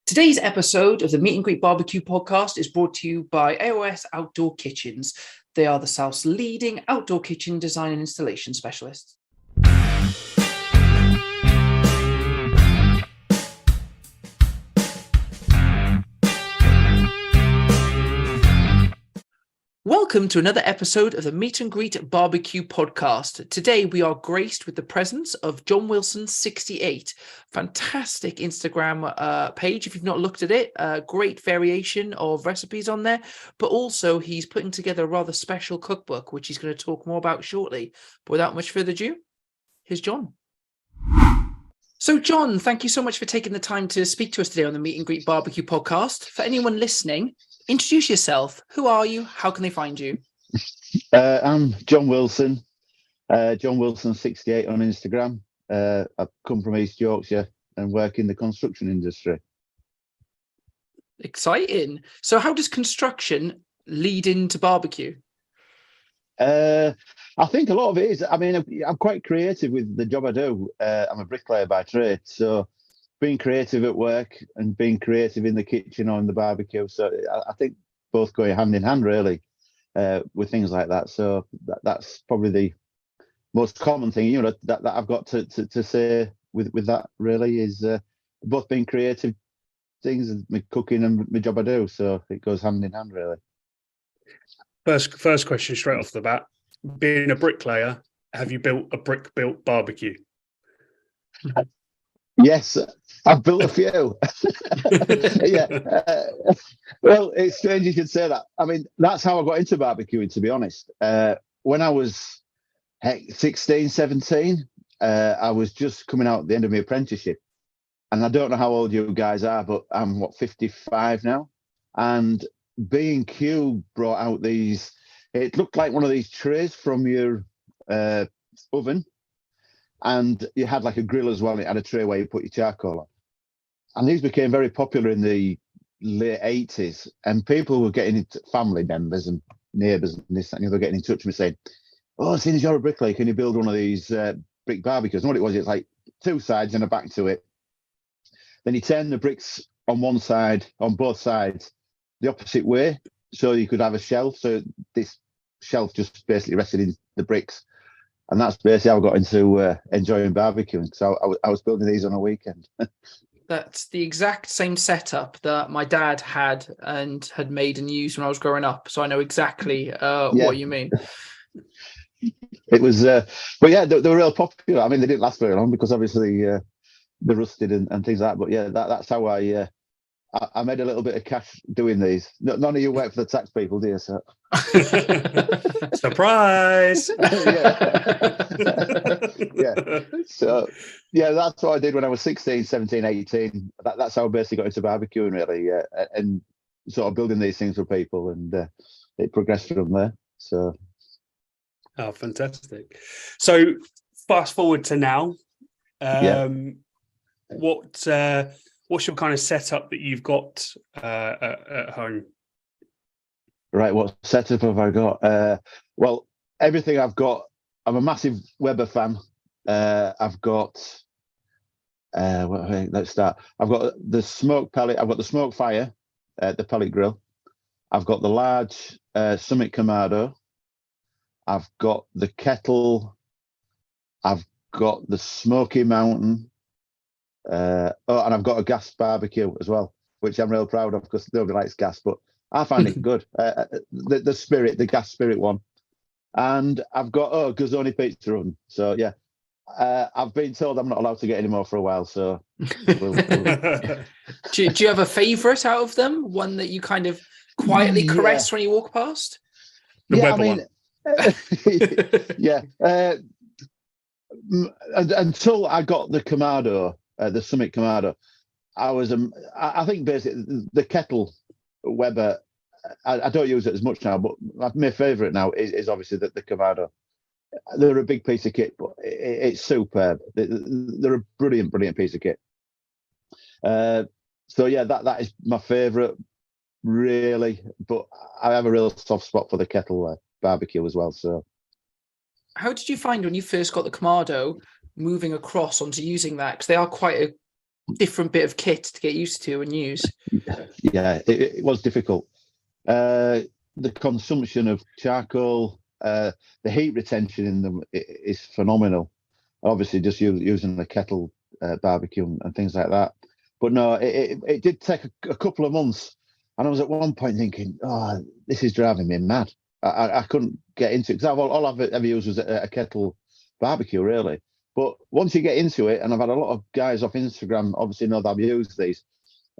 Today's episode of the Meet and Greet Barbecue podcast is brought to you by AOS Outdoor Kitchens. They are the South's leading outdoor kitchen design and installation specialists. Welcome to another episode of the Meet and Greet Barbecue podcast. Today we are graced with the presence of John Wilson 68. Fantastic Instagram page if you've not looked at it. Great variation of recipes on there, but also he's putting together a rather special cookbook, which he's going to talk more about shortly. But without much further ado, here's John. So John, thank you so much for taking the time to speak to us today on the Meet and Greet Barbecue podcast. For anyone listening, introduce yourself. Who are you? How can they find you? I'm John Wilson, John Wilson 68 on Instagram. I've come from East Yorkshire and work in the construction industry. Exciting. So how does construction lead into barbecue? I think a lot of it is, I'm quite creative with the job I do. I'm a bricklayer by trade, so being creative at work and being creative in the kitchen or in the barbecue. So I think both go hand in hand, really, with things like that. So that's probably the most common thing, that I've got to say with that, really, is both being creative things and my cooking and my job I do. So it goes hand in hand, really. First question straight off the bat. Being a bricklayer, have you built a brick-built barbecue? Yes, I've built a few. Yeah. Well, it's strange you should say that. I mean, that's how I got into barbecuing, to be honest. When I was 16, 17, I was just coming out at the end of my apprenticeship. And I don't know how old you guys are, but I'm, 55 now. And B&Q brought out these, it looked like one of these trays from your oven. And you had like a grill as well, and it had a tray where you put your charcoal on. And these became very popular in the late 80s. And people were getting into, family members and neighbours and this and the other, getting in touch with me saying, "Oh, seeing as you're a bricklayer, can you build one of these brick barbecues?" And what it was, it's like two sides and a back to it. Then you turn the bricks on one side, on both sides, the opposite way, so you could have a shelf. So this shelf just basically rested in the bricks. And that's basically how I got into enjoying barbecuing. So I was building these on a weekend. That's the exact same setup that my dad had and had made and used when I was growing up. So I know exactly what you mean. It was, but yeah, they were real popular. I mean, they didn't last very long because obviously they rusted and things like that. But yeah, that's how I made a little bit of cash doing these. None of you work for the tax people, do you, sir? Surprise! Yeah. So, yeah, that's what I did when I was 16, 17, 18. That's how I basically got into barbecuing, really, and sort of building these things for people, and it progressed from there. So, oh, fantastic! So, fast forward to now. What's your kind of setup that you've got at home? Right, what setup have I got? Well, everything I've got, I'm a massive Weber fan. I've got, let's start. I've got the smoke pellet, I've got the smoke fire, the pellet grill. I've got the large Summit Kamado. I've got the kettle. I've got the Smoky Mountain. And I've got a gas barbecue as well, which I'm real proud of because nobody likes gas, but I find it good. The gas spirit one. And I've got a Gazzoni pizza oven. So yeah, I've been told I'm not allowed to get any more for a while. So we'll... do you have a favourite out of them? One that you kind of quietly caress when you walk past? Yeah. Until I got the Kamado, the Summit Kamado, I think basically the kettle Weber, I don't use it as much now, but my favourite now is obviously the Kamado. They're a big piece of kit, but it's superb. They're a brilliant piece of kit. So yeah, that is my favourite, really. But I have a real soft spot for the kettle barbecue as well. So, how did you find when you first got the Kamado moving across onto using that? Because they are quite a different bit of kit to get used to and use. Yeah, it was difficult. The consumption of charcoal, the heat retention in them is phenomenal. Obviously, just using the kettle barbecue and things like that. But no, it did take a couple of months, and I was at one point thinking, "Oh, this is driving me mad." I couldn't get into it because all I've ever used was a kettle barbecue, really. But once you get into it, and I've had a lot of guys off Instagram obviously know that I've used these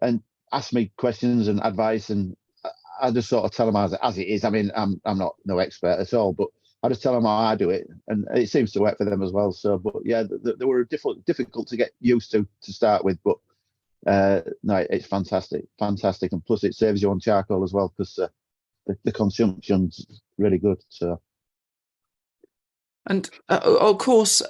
and ask me questions and advice, and I just sort of tell them as it is. I mean, I'm not no expert at all, but I just tell them how I do it, and it seems to work for them as well. So, but yeah, they were difficult to get used to start with, but no, it's fantastic, and plus it saves you on charcoal as well because the consumption's really good. So. And of course,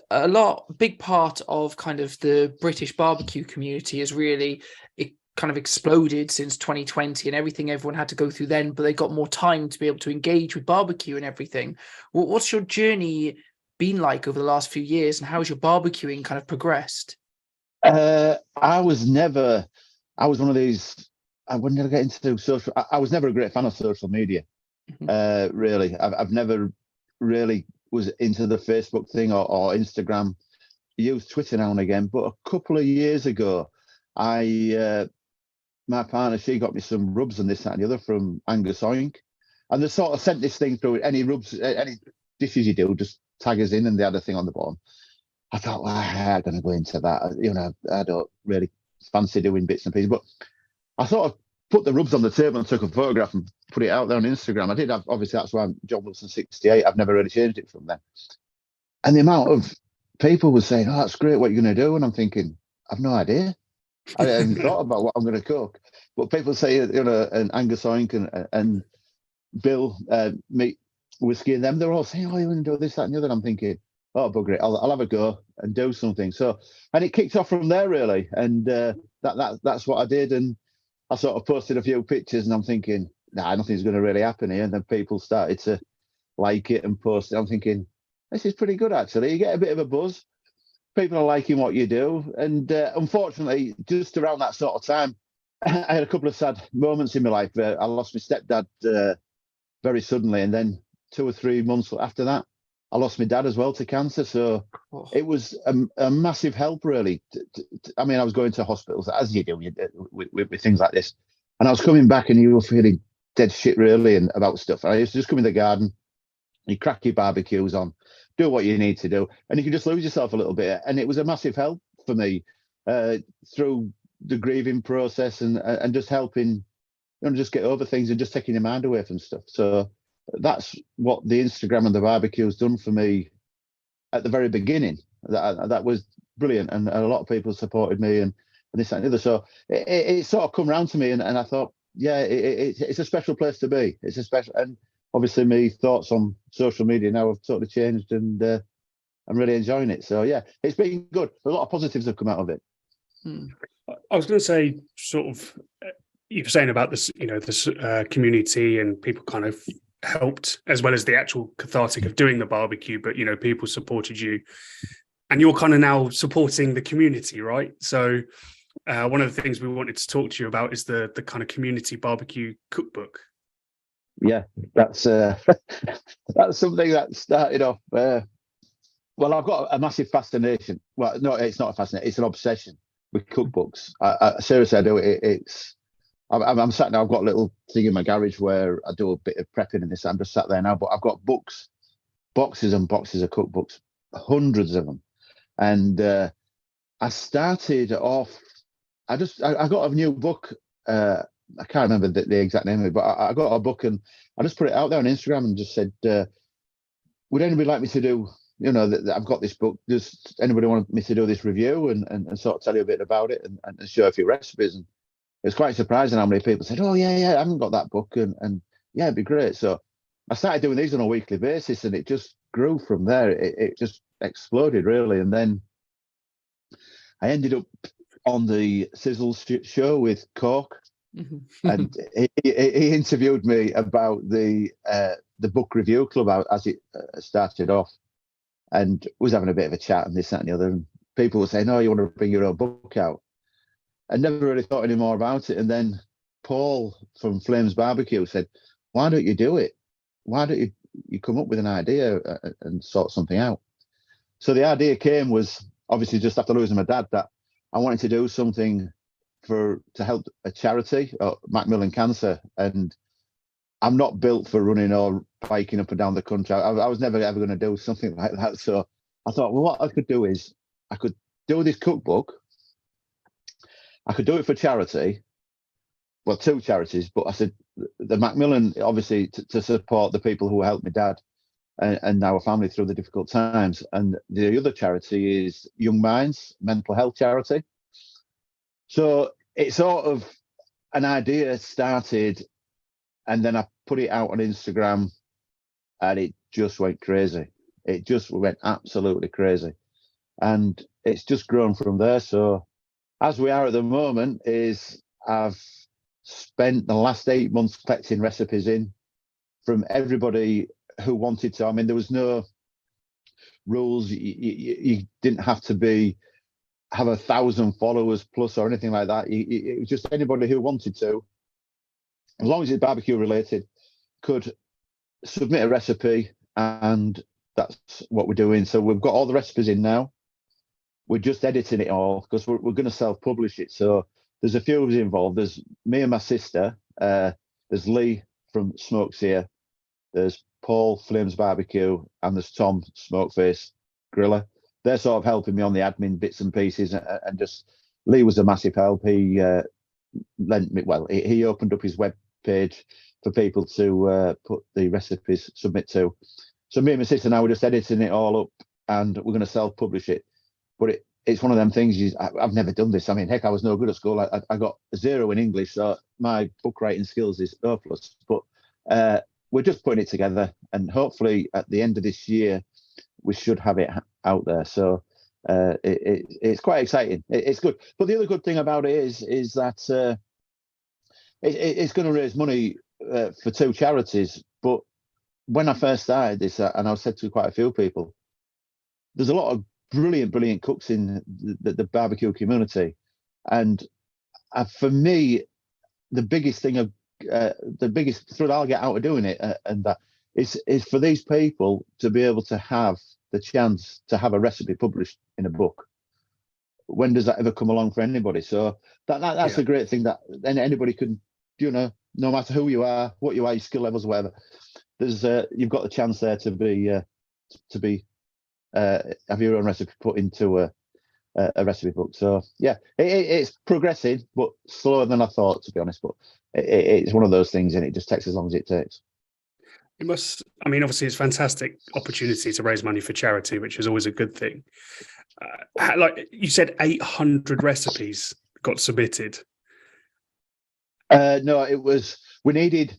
big part of kind of the British barbecue community is really it kind of exploded since 2020 and everyone had to go through then, but they got more time to be able to engage with barbecue and everything. What's your journey been like over the last few years, and how has your barbecuing kind of progressed? I was one of these. I would never get into social. I was never a great fan of social media. Really, I've never really was into the Facebook thing or Instagram. I use Twitter now and again, but a couple of years ago, my partner, she got me some rubs and this, that, and the other from Angus Oink, and they sort of sent this thing through. Any rubs, any dishes you do, just tag us in, and they had a thing on the bottom. I thought, well, I'm going to go into that. I don't really fancy doing bits and pieces, but I sort of put the rubs on the table and took a photograph and put it out there on Instagram. I did have, obviously, that's why I'm John Wilson 68. I've never really changed it from then. And the amount of people were saying, "Oh, that's great. What are you going to do?" And I'm thinking, I've no idea. I hadn't thought about what I'm going to cook. But people say, and Angus Oink and Bill Meat Whiskey and them, they're all saying, "Oh, you're going to do this, that, and the other." And I'm thinking, "Oh, bugger it. I'll have a go and do something." So, and it kicked off from there, really. And that's what I did. And I sort of posted a few pictures, and I'm thinking, nah, nothing's going to really happen here. And then people started to like it and post it. I'm thinking, this is pretty good, actually. You get a bit of a buzz. People are liking what you do. And unfortunately, just around that sort of time, I had a couple of sad moments in my life. I lost my stepdad very suddenly. And then 2 or 3 months after that, I lost my dad as well to cancer. So it was a massive help, really. I mean, I was going to hospitals, as you do with things like this. And I was coming back and you were feeling dead shit, really, and about stuff. And I used to just come in the garden, you crack your barbecues on, do what you need to do, and you can just lose yourself a little bit. And it was a massive help for me through the grieving process and just helping, just get over things and just taking your mind away from stuff. So that's what the Instagram and the barbecue has done for me at the very beginning. That was brilliant, and a lot of people supported me and this and the other. So it sort of come round to me, and I thought, yeah, it's a special place to be. It's a special, and obviously my thoughts on social media now have totally changed, and I'm really enjoying it. So yeah, it's been good. A lot of positives have come out of it. I was going to say, sort of, you were saying about this, this community and people kind of helped, as well as the actual cathartic of doing the barbecue, but people supported you, and you're kind of now supporting the community, right? So one of the things we wanted to talk to you about is the kind of community barbecue cookbook. Yeah, that's that's something that started off. Well, I've got a massive fascination. Well, no, it's not a fascination. It's an obsession with cookbooks. Seriously, I do. I'm sat now. I've got a little thing in my garage where I do a bit of prepping and this. I'm just sat there now, but I've got books, boxes and boxes of cookbooks, hundreds of them. And I started off. I got a new book. I can't remember the exact name of it, but I got a book and I just put it out there on Instagram and just said, "Would anybody like me to do? I've got this book. Does anybody want me to do this review and sort of tell you a bit about it and show a few recipes?" And it's quite surprising how many people said, "Oh yeah, I haven't got that book," and yeah, it'd be great. So I started doing these on a weekly basis, and it just grew from there. It just exploded, really. And then I ended up on the Sizzle show with Cork, and he interviewed me about the book review club as it started off, and was having a bit of a chat and this, that, and the other. And people were saying, "Oh, you want to bring your own book out?" I never really thought any more about it. And then Paul from Flames Barbecue said, "Why don't you do it? Why don't you come up with an idea and sort something out?" So the idea was obviously just after losing my dad, that I wanted to do something to help a charity, Macmillan Cancer. And I'm not built for running or biking up and down the country. I was never ever going to do something like that. So I thought, well, what I could do is I could do this cookbook. I could do it for charity. Well, 2 charities, but I said the Macmillan, obviously, to support the people who helped my dad and our family through the difficult times. And the other charity is Young Minds, mental health charity. So it's sort of an idea started, and then I put it out on Instagram, and it just went crazy. It just went absolutely crazy. And it's just grown from there. So as we are at the moment is I've spent the last 8 months collecting recipes in from everybody who wanted to. I mean, there was no rules. You didn't have to have 1,000 followers plus or anything like that. It was just anybody who wanted to, as long as it's barbecue related, could submit a recipe, and that's what we're doing. So we've got all the recipes in now. We're just editing it all because we're going to self-publish it. So there's a few of us involved. There's me and my sister. There's Lee from Smokes Here. There's Paul Flames Barbecue, and there's Tom Smokeface Griller. They're sort of helping me on the admin bits and pieces, and just Lee was a massive help. He lent me. Well, he opened up his web page for people to put the recipes submit to. So me and my sister now we're just editing it all up, and we're going to self-publish it. But it's one of them things. I've never done this. I mean, heck, I was no good at school. I got a 0 in English, so my book writing skills is O+. But we're just putting it together, and hopefully at the end of this year, we should have it out there. So it's quite exciting. It's good. But the other good thing about it is that it's going to raise money for 2 charities. But when I first started this, and I've said to quite a few people, there's a lot of brilliant cooks in the barbecue community, and for me, the biggest thing the biggest thrill I'll get out of doing it, and that is for these people to be able to have the chance to have a recipe published in a book. When does that ever come along for anybody? So that's a great thing that anybody can, no matter who you are, what you are, your skill levels, whatever. There's you've got the chance there to be have your own recipe put into a recipe book. So yeah, it's progressing, but slower than I thought, to be honest. But it's one of those things, and it just takes as long as it takes. It must. I mean, obviously, it's a fantastic opportunity to raise money for charity, which is always a good thing. Like you said, 800 recipes got submitted. No, it was. We needed.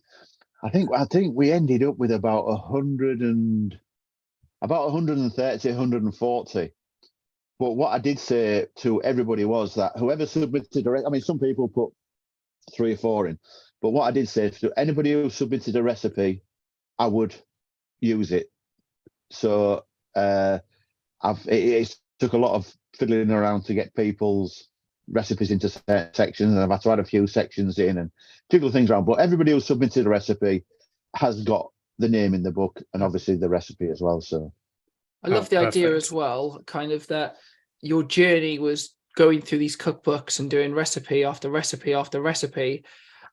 I think we ended up with about 130, 140. But what I did say to everybody was that whoever submitted, I mean, some people put 3 or 4 in, but what I did say to anybody who submitted a recipe, I would use it. So it took a lot of fiddling around to get people's recipes into sections, and I've had to add a few sections in and jiggle things around. But everybody who submitted a recipe has got the name in the book, and obviously the recipe as well. So I love the idea as well, kind of that your journey was going through these cookbooks and doing recipe after recipe after recipe.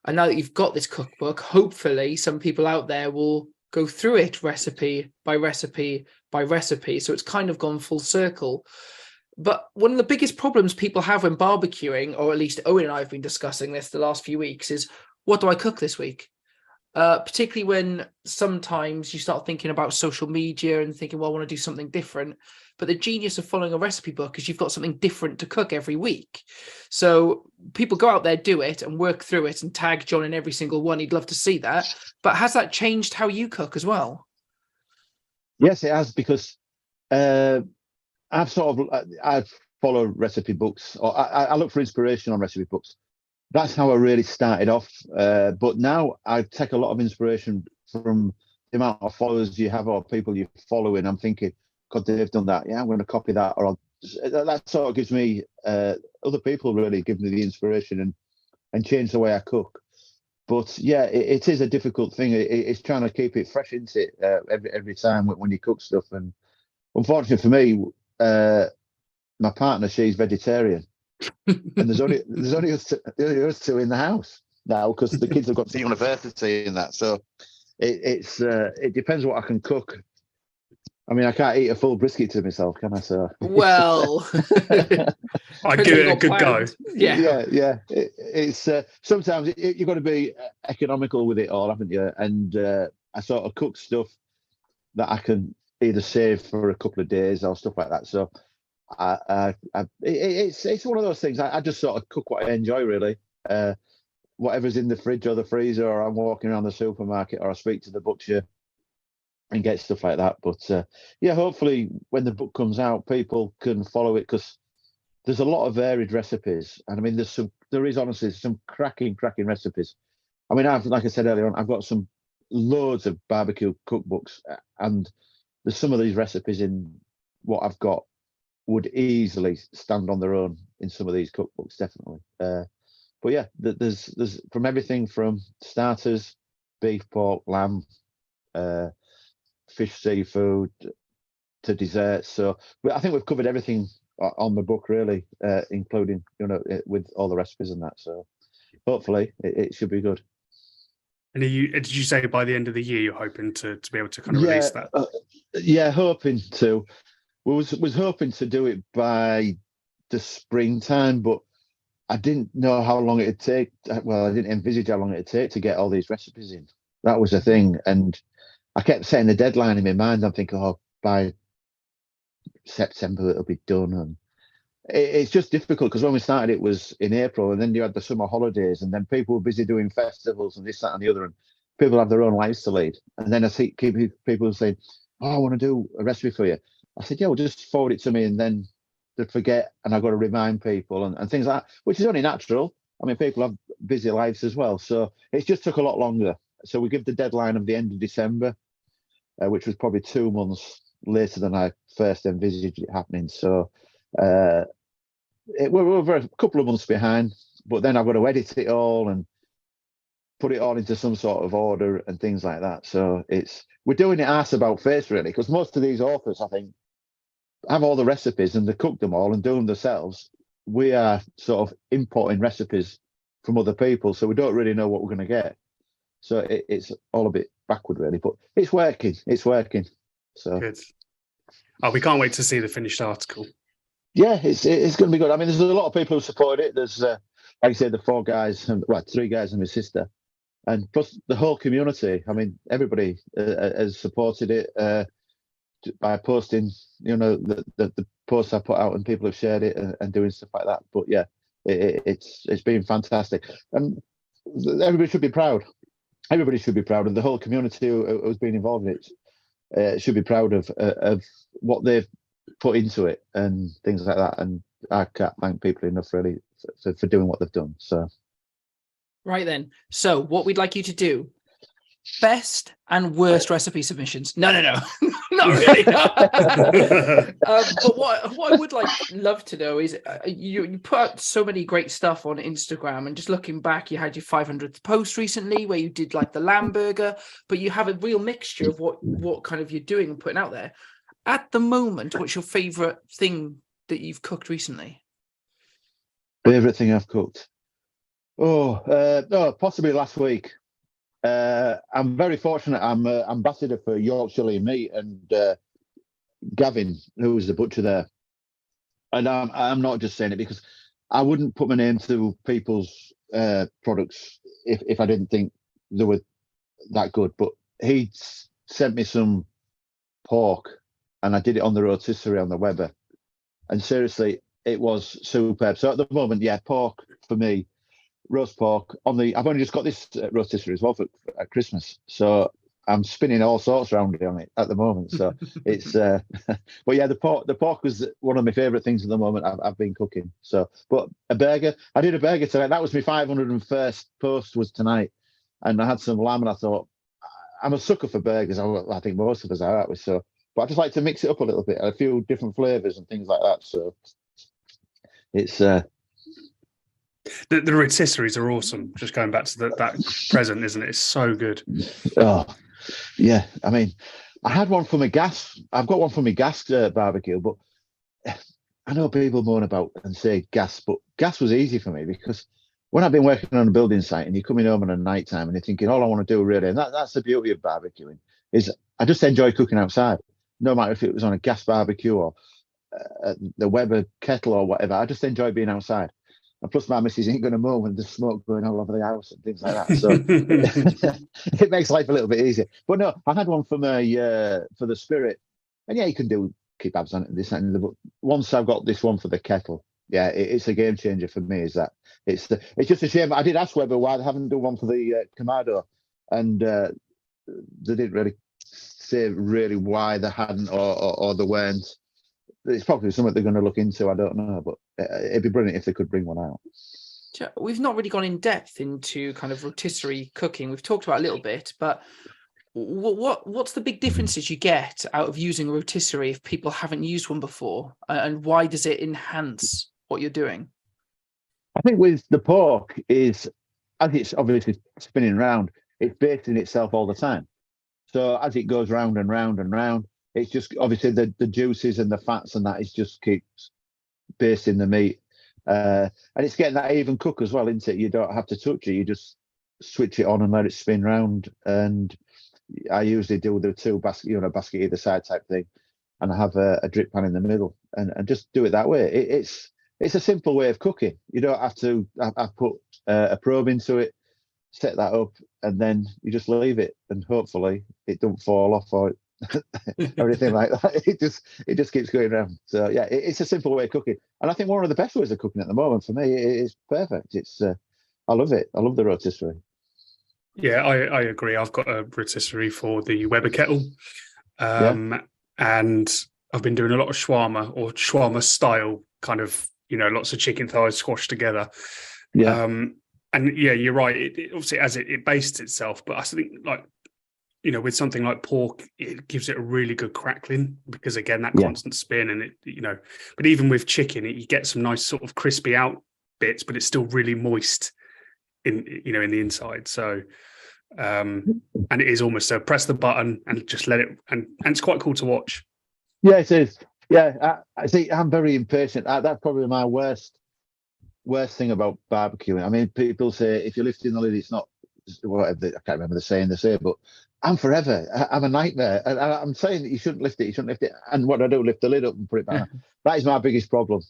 And now that you've got this cookbook, hopefully some people out there will go through it recipe by recipe by recipe. So it's kind of gone full circle. But one of the biggest problems people have when barbecuing, or at least Owen and I have been discussing this the last few weeks, is what do I cook this week? Particularly when sometimes you start thinking about social media and thinking, well, I want to do something different. But the genius of following a recipe book is you've got something different to cook every week. So people go out there, do it and work through it and tag John in every single one. He'd love to see that. But has that changed how you cook as well? Yes, it has, because I've followed recipe books, or I look for inspiration on recipe books. That's how I really started off. But now I take a lot of inspiration from the amount of followers you have or people you're following. I'm thinking, God, they've done that. Yeah, I'm going to copy that, or I'll that sort of gives me other people really give me the inspiration and change the way I cook. But yeah, it is a difficult thing. It's trying to keep it fresh, isn't it? Every time when you cook stuff. And unfortunately for me, my partner, she's vegetarian, and there's only us two in the house now because the kids have got to university and that. So it depends what I can cook. I mean, I can't eat a full brisket to myself, can I? So well, I'd give it a good go. Yeah. It's sometimes you've got to be economical with it all, haven't you? And I sort of cook stuff that I can either save for a couple of days or stuff like that. So it's one of those things. I just sort of cook what I enjoy, really. Whatever's in the fridge or the freezer, or I'm walking around the supermarket, or I speak to the butcher and get stuff like that. But yeah, hopefully when the book comes out, people can follow it, because there's a lot of varied recipes. And I mean, there is honestly some cracking recipes. I mean, like I said earlier on, I've got loads of barbecue cookbooks, and there's some of these recipes in what I've got would easily stand on their own in some of these cookbooks, definitely. But yeah, there's from everything from starters, beef, pork, lamb, fish, seafood, to desserts. So I think we've covered everything on the book, really, including, with all the recipes and that. So hopefully it should be good. And did you say by the end of the year you're hoping to be able to kind of release that? Yeah, hoping to. We was hoping to do it by the springtime, but I didn't know how long it'd take. Well, I didn't envisage how long it'd take to get all these recipes in. That was the thing. And I kept setting a deadline in my mind. I'm thinking, by September it'll be done. And it's just difficult because when we started it was in April, and then you had the summer holidays, and then people were busy doing festivals and this, that, and the other, and people have their own lives to lead. And then I see people saying, I want to do a recipe for you. I said, yeah, well, just forward it to me, and then they forget, and I've got to remind people and things like that, which is only natural. I mean, people have busy lives as well. So it just took a lot longer. So we give the deadline of the end of December, which was probably 2 months later than I first envisaged it happening. So we're a couple of months behind, but then I've got to edit it all and put it all into some sort of order and things like that. So we're doing it arse about face, really, because most of these authors, I think, have all the recipes and they cook them all and do them themselves. We are sort of importing recipes from other people, so we don't really know what we're going to get. So it's all a bit backward, really, but it's working. So good. Oh, we can't wait to see the finished article. Yeah, it's going to be good. I mean, there's a lot of people who support it. There's, like I said, the 4 guys, 3 guys and my sister, and plus the whole community. I mean, everybody has supported it by posting, the posts I put out, and people have shared it and doing stuff like that. But yeah, it's been fantastic, and everybody should be proud. Everybody should be proud of the whole community who's been involved in it. Should be proud of what they've put into it and things like that. And I can't thank people enough, really, for doing what they've done. So, right then. So, what we'd like you to do: best and worst recipe submissions. No, not really. But what I would love to know is you put out so many great stuff on Instagram, and just looking back, you had your 500th post recently where you did the lamb burger, but you have a real mixture of what kind of you're doing and putting out there. At the moment, what's your favorite thing that you've cooked recently? Favorite thing I've cooked? Possibly last week. I'm very fortunate. I'm ambassador for Yorkshire Meat, and Gavin, who was the butcher there. And I'm not just saying it because I wouldn't put my name to people's products if I didn't think they were that good. But he sent me some pork, and I did it on the rotisserie on the Weber. And seriously, it was superb. So at the moment, yeah, pork for me. Roast pork I've only just got this rotisserie as well for at Christmas, so I'm spinning all sorts around on it at the moment. So it's but yeah, the pork was one of my favorite things at the moment I've been cooking. So, but a burger, I did a burger tonight. That was my 501st post was tonight, and I had some lamb, and I thought, I'm a sucker for burgers. I think most of us are, aren't we? So but I just like to mix it up a little bit, a few different flavors and things like that. So it's the rotisseries are awesome. Just going back to that present, isn't it? It's so good. Oh, yeah. I mean, I had one for my gas. I've got one for my gas barbecue, but I know people moan about and say gas, but gas was easy for me because when I've been working on a building site and you're coming home on a night time and you're thinking, all I want to do really, and that's the beauty of barbecuing, is I just enjoy cooking outside. No matter if it was on a gas barbecue or the Weber kettle or whatever, I just enjoy being outside. And plus, my missus ain't going to moan when there's smoke going all over the house and things like that. So it makes life a little bit easier. But no, I had one for my for the Spirit, and yeah, you can do kebabs on it and this and that. But once I've got this one for the kettle, yeah, it's a game changer for me. Is that it's just a shame. I did ask Weber why they haven't done one for the Kamado, and they didn't really say really why they hadn't or they weren't. It's probably something they're going to look into. I don't know, but it'd be brilliant if they could bring one out. We've not really gone in depth into kind of rotisserie cooking. We've talked about a little bit, but what's the big differences you get out of using a rotisserie if people haven't used one before, and why does it enhance what you're doing? I think with the pork is, as it's obviously spinning round, it's basting itself all the time. So as it goes round and round and round, it's just obviously the juices and the fats and that is just keeps basting the meat. And it's getting that even cook as well, isn't it? You don't have to touch it. You just switch it on and let it spin round. And I usually do the two basket, basket either side type thing. And I have a drip pan in the middle and just do it that way. It's a simple way of cooking. You don't have to, I've put a probe into it, set that up, and then you just leave it. And hopefully it don't fall off or everything like that. It just keeps going around. So yeah, it's a simple way of cooking, and I think one of the best ways of cooking at the moment for me. It's perfect. It's I love it. I love the rotisserie. Yeah, I agree. I've got a rotisserie for the Weber kettle, and I've been doing a lot of shawarma or shawarma style kind of, lots of chicken thighs squashed together. Yeah. And yeah, you're right. It obviously as it bastes itself, but I think with something like pork, it gives it a really good crackling because again, that constant spin and but even with chicken, you get some nice sort of crispy out bits, but it's still really moist in the inside. So, and it is almost a press the button and just let it, and it's quite cool to watch. Yeah, it is. Yeah, I see. I'm very impatient. That's probably my worst thing about barbecuing. I mean, people say if you're lifting the lid, it's not whatever. I can't remember the saying they say, but I'm forever. I'm a nightmare. And I'm saying that you shouldn't lift it. You shouldn't lift it. And what I do, lift the lid up and put it back. That is my biggest problem.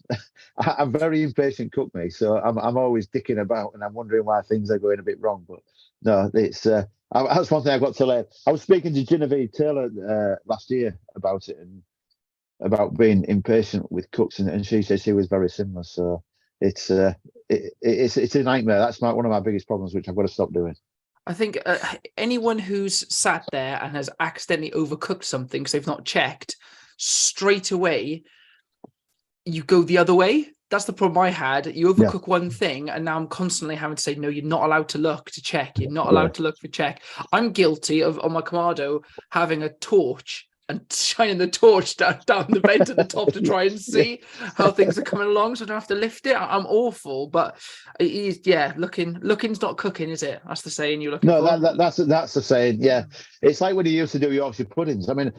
I'm very impatient cook, me. So I'm always dicking about and I'm wondering why things are going a bit wrong. But no, it's that's one thing I've got to learn. I was speaking to Genevieve Taylor last year about it and about being impatient with cooks, and she said she was very similar. So it's a nightmare. That's one of my biggest problems, which I've got to stop doing. I think anyone who's sat there and has accidentally overcooked something because they've not checked, straight away, you go the other way. That's the problem I had. You overcook one thing, and now I'm constantly having to say, no, you're not allowed to look to check. You're not allowed to look for check. I'm guilty of, on my Kamado, having a torch and shining the torch down the vent at the top to try and see how things are coming along, so I don't have to lift it. I'm awful, but it is, looking's not cooking, is it? That's the saying you're looking for. No, that's the saying. Yeah, it's like when you used to do Yorkshire puddings. I mean,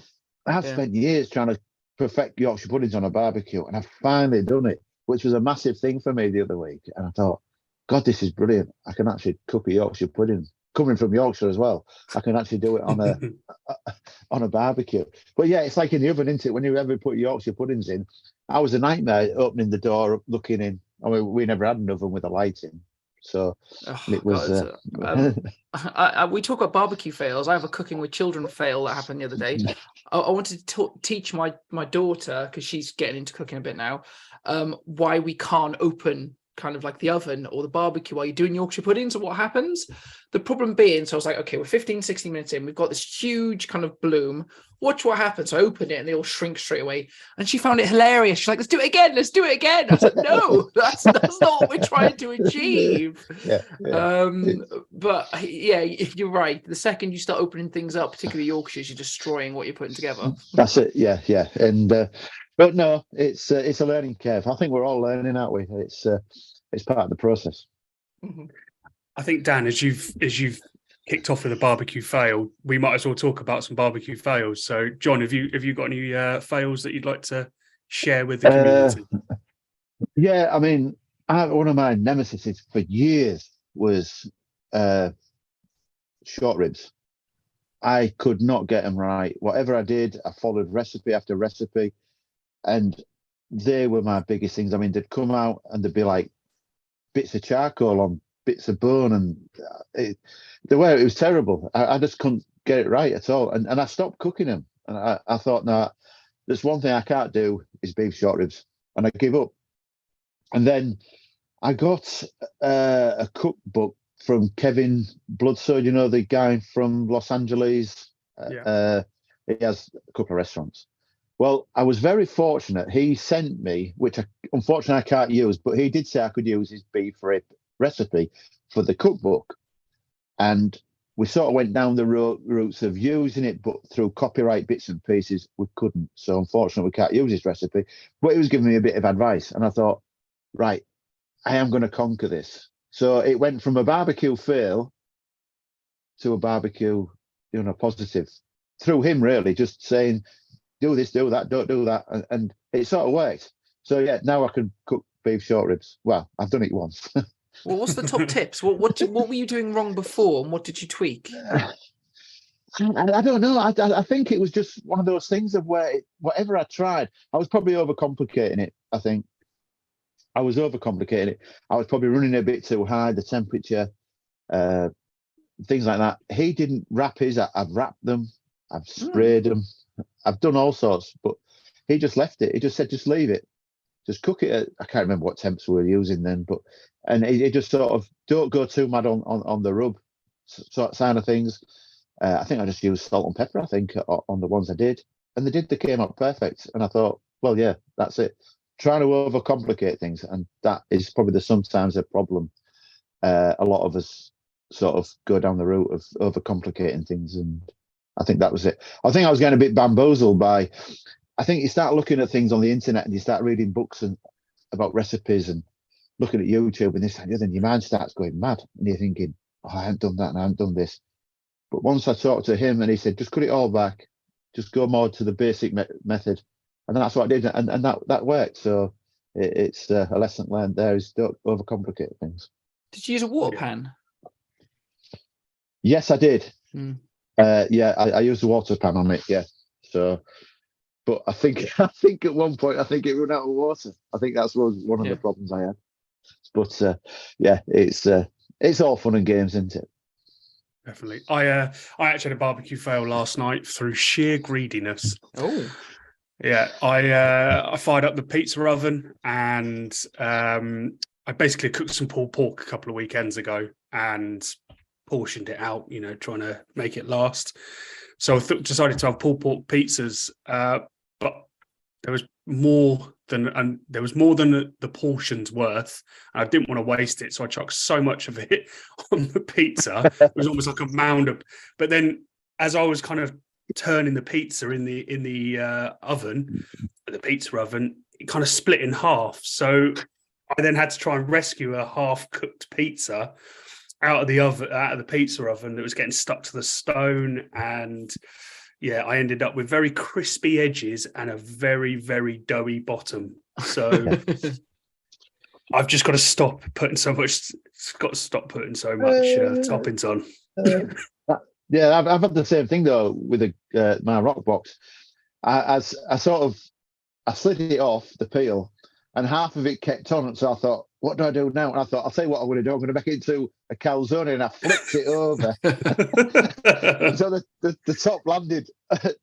I've spent years trying to perfect Yorkshire puddings on a barbecue, and I've finally done it, which was a massive thing for me the other week. And I thought, God, this is brilliant. I can actually cook a Yorkshire pudding. Coming from Yorkshire as well, I can actually do it on a barbecue. But yeah, it's like in the oven, isn't it? When you ever put Yorkshire puddings in, I was a nightmare opening the door, looking in. I mean, we never had an oven with a light in, so it was. We talk about barbecue fails. I have a cooking with children fail that happened the other day. I wanted to teach my daughter, because she's getting into cooking a bit now, why we can't open kind of like the oven or the barbecue while you're doing Yorkshire pudding. So what happens? The problem being, so I was like, okay, we're 15, 16 minutes in. We've got this huge kind of bloom. Watch what happens. So I opened it and they all shrink straight away. And she found it hilarious. She's like, let's do it again. Let's do it again. I was like, no, that's not what we're trying to achieve. But yeah, you're right. The second you start opening things up, particularly Yorkshires, you're destroying what you're putting together. That's it. Yeah. And but no, it's a learning curve. I think we're all learning, aren't we? It's part of the process. Mm-hmm. I think, Dan, as you've kicked off with a barbecue fail, we might as well talk about some barbecue fails. So, John, have you got any fails that you'd like to share with the community? Yeah, I mean, one of my nemesis for years was short ribs. I could not get them right. Whatever I did, I followed recipe after recipe, and they were my biggest things. I mean, they'd come out and there'd be like bits of charcoal on bits of bone, and it was terrible. I just couldn't get it right at all, and I stopped cooking them. And I thought, no, there's one thing I can't do is beef short ribs, and I gave up. And then I got a cookbook from Kevin Bloodsword, you know, the guy from Los Angeles. He has a couple of restaurants. Well, I was very fortunate. He sent me, which unfortunately I can't use, but he did say I could use his beef rib recipe for the cookbook. And we sort of went down the routes of using it, but through copyright bits and pieces, we couldn't. So unfortunately, we can't use his recipe. But he was giving me a bit of advice. And I thought, right, I am going to conquer this. So it went from a barbecue fail to a barbecue, positive through him, really, just saying, do this, do that, don't do that. And it sort of worked. So yeah, now I can cook beef short ribs. Well, I've done it once. Well, what's the top tips? What were you doing wrong before, and what did you tweak? I don't know. I think it was just one of those things of where whatever I tried, I was probably overcomplicating it. I think I was overcomplicating it. I was probably running a bit too high, the temperature, things like that. He didn't wrap his. I've wrapped them. I've sprayed them. I've done all sorts, but he just left it. He just said, just leave it. Just cook it at, I can't remember what temps we were using then, and it just sort of, don't go too mad on the rub sort of side of things. I think I just used salt and pepper, I think, on the ones I did. And they came out perfect. And I thought, well, yeah, that's it. Trying to overcomplicate things. And that is probably sometimes a problem. A lot of us sort of go down the route of overcomplicating things. And I think that was it. I think I was getting a bit bamboozled by, I think you start looking at things on the internet and you start reading books about recipes and looking at YouTube and this and the other, and your mind starts going mad. And you're thinking, oh, I haven't done that and I haven't done this. But once I talked to him and he said, just cut it all back, just go more to the basic method. And that's what I did. And that worked. So it's a lesson learned there is don't overcomplicate things. Did you use a water pan? Yes, I did. I used a water pan on it. Yeah. So, but I think at one point, it ran out of water. I think that's one of the problems I had. But it's all fun and games, isn't it? Definitely. I actually had a barbecue fail last night through sheer greediness. Oh. Yeah, I fired up the pizza oven and I basically cooked some pulled pork a couple of weekends ago and portioned it out, trying to make it last. So I decided to have pulled pork pizzas, but there was more than the portion's worth. And I didn't want to waste it, so I chucked so much of it on the pizza. It was almost like a mound of. But then, as I was kind of turning the pizza in the oven, the pizza oven, it kind of split in half. So I then had to try and rescue a half-cooked pizza out of the pizza oven that was getting stuck to the stone. And yeah, I ended up with very crispy edges and a very, very doughy bottom. So I've just got to stop putting so much. Toppings on. Yeah, I've had the same thing though with my rock box. I slid it off the peel, and half of it kept on. So I thought, what do I do now? And I thought, I'll tell you what I'm going to do. I'm going to make it into a calzone, and I flipped it over. So the top landed.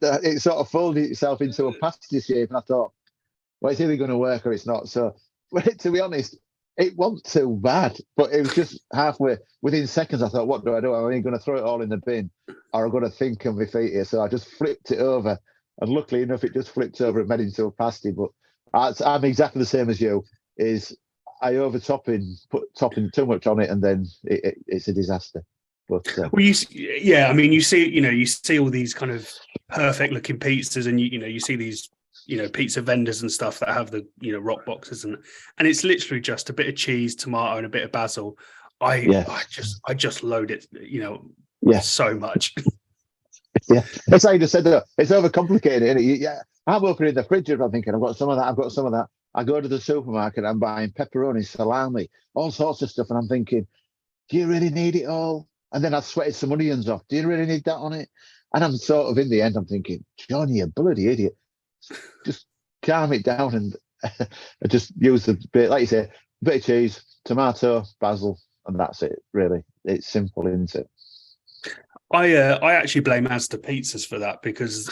It sort of folded itself into a pasty shape, and I thought, well, it's either going to work or it's not. So, to be honest, it wasn't too bad, but it was just halfway. Within seconds, I thought, what do I do? Am I going to throw it all in the bin, or am I going to think on my feet here? So I just flipped it over, and luckily enough, it just flipped over and made into a pasty. But I'm exactly the same as you. Is I put topping too much on it, and then it's a disaster. But well, you see all these kind of perfect looking pizzas, and you see these pizza vendors and stuff that have the rock boxes, and it's literally just a bit of cheese, tomato, and a bit of basil. I just load it, so much. Yeah, that's how you just said that. It's overcomplicated, isn't it? Yeah, I'm opening the fridge and I'm thinking, I've got some of that, I've got some of that. I go to the supermarket, I'm buying pepperoni, salami, all sorts of stuff, and I'm thinking, do you really need it all? And then I've sweated some onions off. Do you really need that on it? And I'm sort of in the end, I'm thinking, Johnny, you bloody idiot. Just calm it down and just use the bit, like you say, a bit of cheese, tomato, basil, and that's it. Really, it's simple, isn't it? I actually blame Asda Pizzas for that, because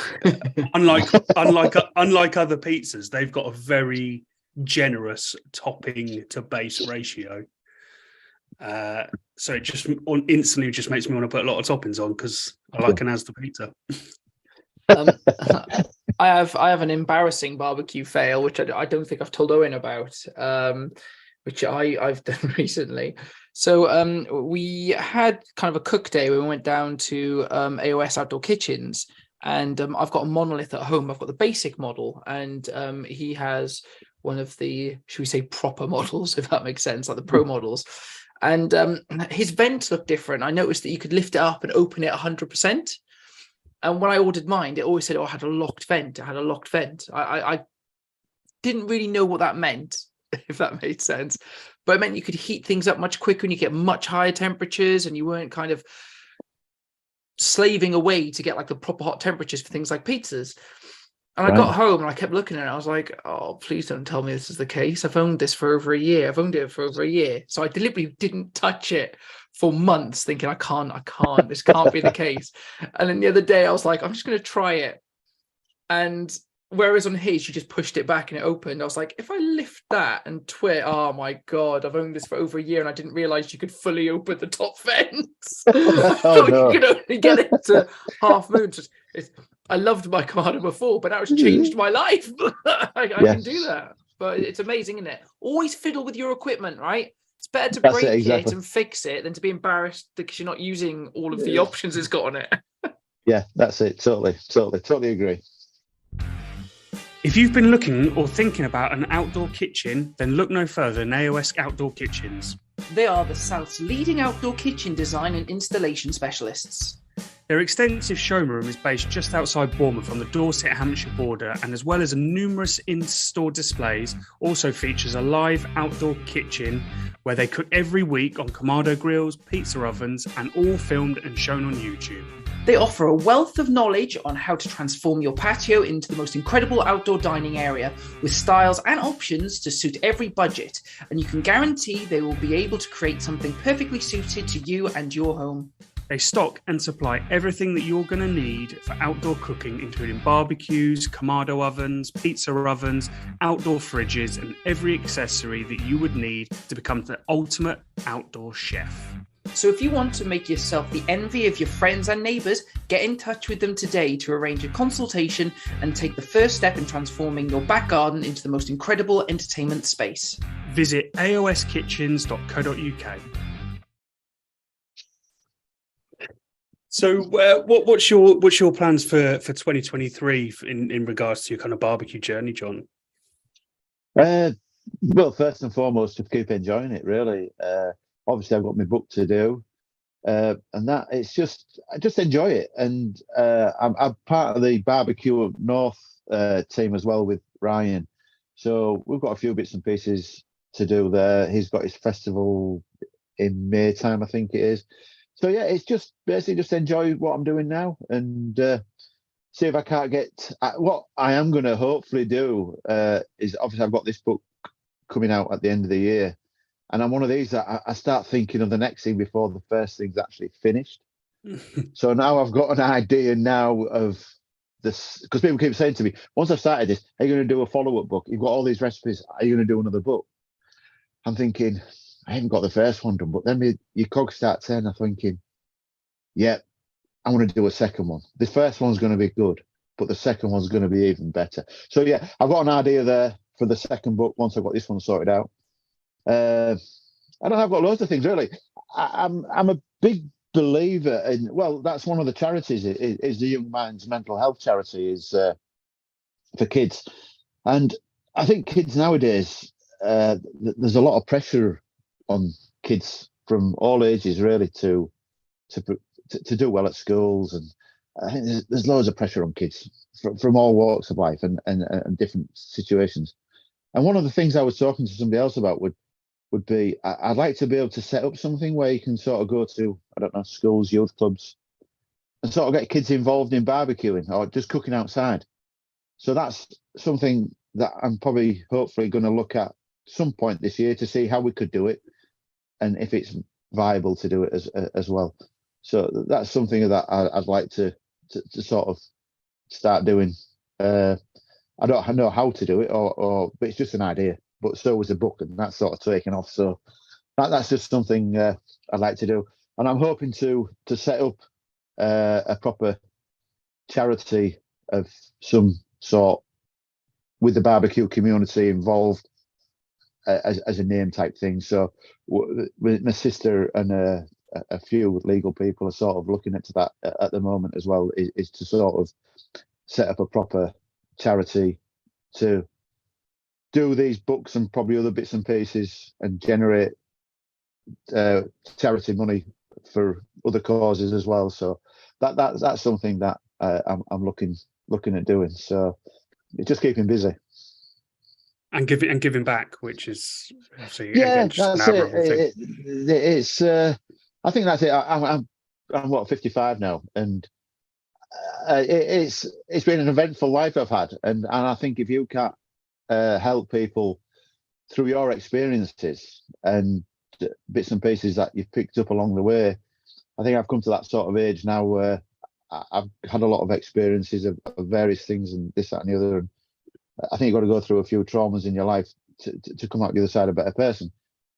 unlike other pizzas, they've got a very generous topping to base ratio. So it just instantly just makes me want to put a lot of toppings on, because I like an Asda pizza. I have an embarrassing barbecue fail, which I don't think I've told Owen about, which I've done recently. So we had kind of a cook day when we went down to AOS Outdoor Kitchens, and I've got a monolith at home. I've got the basic model, and he has one of the, should we say, proper models, if that makes sense, like the pro models. And his vent looked different. I noticed that you could lift it up and open it 100%. And when I ordered mine, it always said, I had a locked vent. I didn't really know what that meant, if that made sense. But it meant you could heat things up much quicker and you get much higher temperatures, and you weren't kind of slaving away to get like the proper hot temperatures for things like pizzas. And I got home and I kept looking at it. I was like, oh, please don't tell me this is the case. I've owned this for over a year. I've owned it for over a year. So I deliberately didn't touch it for months, thinking I can't, this can't be the case. And then the other day I was like, I'm just going to try it. And whereas on his, you just pushed it back and it opened. I was like, if I lift that and twit, oh my God, I've owned this for over a year and I didn't realize you could fully open the top vents. You could only get it to half moon. I loved my Kamado before, but now it's changed my life. I can do that. But it's amazing, isn't it? Always fiddle with your equipment, right? It's better to break it and fix it than to be embarrassed because you're not using all of the options it's got on it. Yeah, that's it. Totally agree. If you've been looking or thinking about an outdoor kitchen, then look no further than AOS Outdoor Kitchens. They are the South's leading outdoor kitchen design and installation specialists. Their extensive showroom is based just outside Bournemouth on the Dorset-Hampshire border, and as well as numerous in-store displays, also features a live outdoor kitchen where they cook every week on Kamado grills, pizza ovens, and all filmed and shown on YouTube. They offer a wealth of knowledge on how to transform your patio into the most incredible outdoor dining area, with styles and options to suit every budget, and you can guarantee they will be able to create something perfectly suited to you and your home. They stock and supply everything that you're going to need for outdoor cooking, including barbecues, Kamado ovens, pizza ovens, outdoor fridges, and every accessory that you would need to become the ultimate outdoor chef. So if you want to make yourself the envy of your friends and neighbours, get in touch with them today to arrange a consultation and take the first step in transforming your back garden into the most incredible entertainment space. Visit aoskitchens.co.uk. So, what's your plans for 2023 in regards to your kind of barbecue journey, John? Well, first and foremost, to keep enjoying it. Really, obviously, I've got my book to do, and that it's just I just enjoy it. And I'm part of the Barbecue Up North team as well with Ryan. So we've got a few bits and pieces to do there. He's got his festival in May time, I think it is. So yeah, it's just basically just enjoy what I'm doing now and see if I can't get what I am going to hopefully do is obviously I've got this book coming out at the end of the year, and I'm one of these that I start thinking of the next thing before the first thing's actually finished. So now I've got an idea now of this, because people keep saying to me, once I've started this, are you going to do a follow-up book? You've got all these recipes, are you going to do another book? I'm thinking, I haven't got the first one done, but then your cogs start turning. I'm thinking, yeah, I want to do a second one. The first one's going to be good, but the second one's going to be even better. So yeah, I've got an idea there for the second book once I've got this one sorted out. I don't know, I've got loads of things really. I'm a big believer in, well, that's one of the charities is the Young Minds Mental Health Charity is for kids. And I think kids nowadays, there's a lot of pressure on kids from all ages really to do well at schools, and I think there's loads of pressure on kids from all walks of life and different situations. And one of the things I was talking to somebody else about would be I'd like to be able to set up something where you can sort of go to, I don't know, schools, youth clubs, and sort of get kids involved in barbecuing or just cooking outside. So that's something that I'm probably hopefully going to look at some point this year to see how we could do it and if it's viable to do it as well. So that's something that I'd like to sort of start doing. I don't know how to do it, but it's just an idea. But so was the book, and that's sort of taken off. So that's just something I'd like to do, and I'm hoping to set up a proper charity of some sort with the barbecue community involved as a name type thing. So my sister and a few legal people are sort of looking into that at the moment as well, is to sort of set up a proper charity to do these books and probably other bits and pieces and generate charity money for other causes as well. So that's something that I'm looking at doing. So it's just keeping busy and giving back, which is obviously yeah, again, just that's an admirable thing. It's I think that's it. I'm what 55 now, and it's been an eventful life I've had, and I think if you can't help people through your experiences and bits and pieces that you've picked up along the way, I think I've come to that sort of age now where I've had a lot of experiences of various things and this, that, and the other. And I think you've got to go through a few traumas in your life to come out the other side a better person.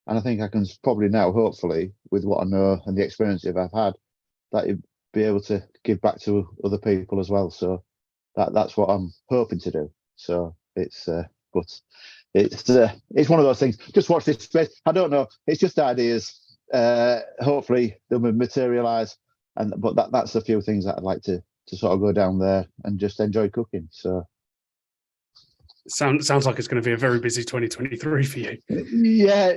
And I think I can probably now, hopefully, with what I know and the experiences I've had, that you'd be able to give back to other people as well. So that's what I'm hoping to do. So it's but it's one of those things. Just watch this space. I don't know. It's just ideas. Hopefully they'll materialise. But that's a few things that I'd like to sort of go down there and just enjoy cooking. So sounds like it's going to be a very busy 2023 for you. Yeah,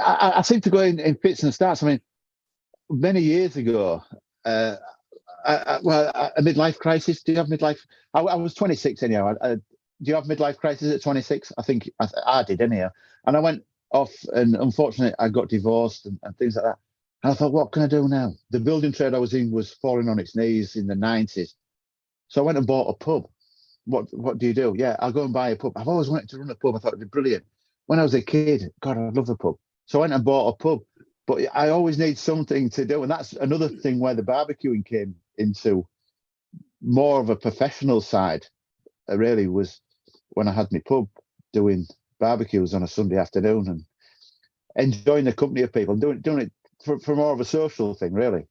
I seem to go in fits and starts. I mean, many years ago, a midlife crisis. Do you have midlife? I was 26 anyhow. Do you have midlife crisis at 26? I think I did anyhow. And I went off, and unfortunately, I got divorced and things like that. And I thought, what can I do now? The building trade I was in was falling on its knees in the 90s. So I went and bought a pub. What do you do? Yeah, I'll go and buy a pub. I've always wanted to run a pub. I thought it'd be brilliant. When I was a kid, God, I'd love a pub. So I went and bought a pub. But I always need something to do. And that's another thing where the barbecuing came into more of a professional side. Really was when I had my pub doing barbecues on a Sunday afternoon and enjoying the company of people, doing it for more of a social thing, really,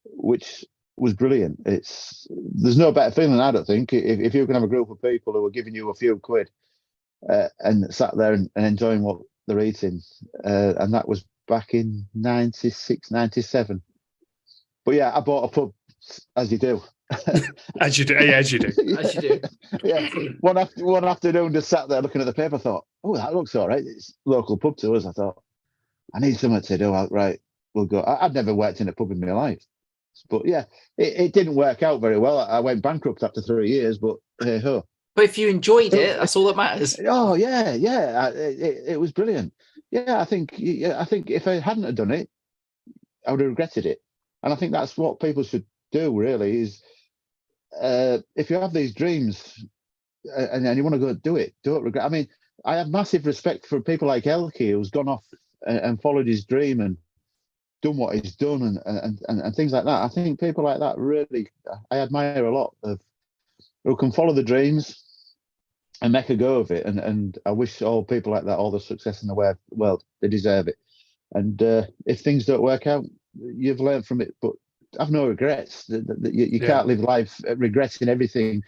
which was brilliant. There's no better feeling, I don't think, if you can have a group of people who are giving you a few quid and sat there and enjoying what they're eating. And that was back in 96, 97. But yeah, I bought a pub, as you do. As you do. As you do. As you do. Yeah. One afternoon, just sat there looking at the paper, thought, oh, that looks all right. It's local pub to us. I thought, I need something to do. Right, we'll go. I'd never worked in a pub in my life. But yeah, it didn't work out very well. I went bankrupt after 3 years, but hey ho. But if you enjoyed it, that's all that matters. Oh yeah. It was brilliant. Yeah, I think if I hadn't have done it, I would have regretted it. And I think that's what people should do. Really, is if you have these dreams and you want to go do it, don't regret. I mean, I have massive respect for people like Elkie, who's gone off and followed his dream and done what he's done and things like that. I think people like that really, I admire a lot of who can follow the dreams and make a go of it. And I wish all people like that all the success in the world. They deserve it. And if things don't work out, you've learned from it. But have no regrets. You can't live life regretting everything.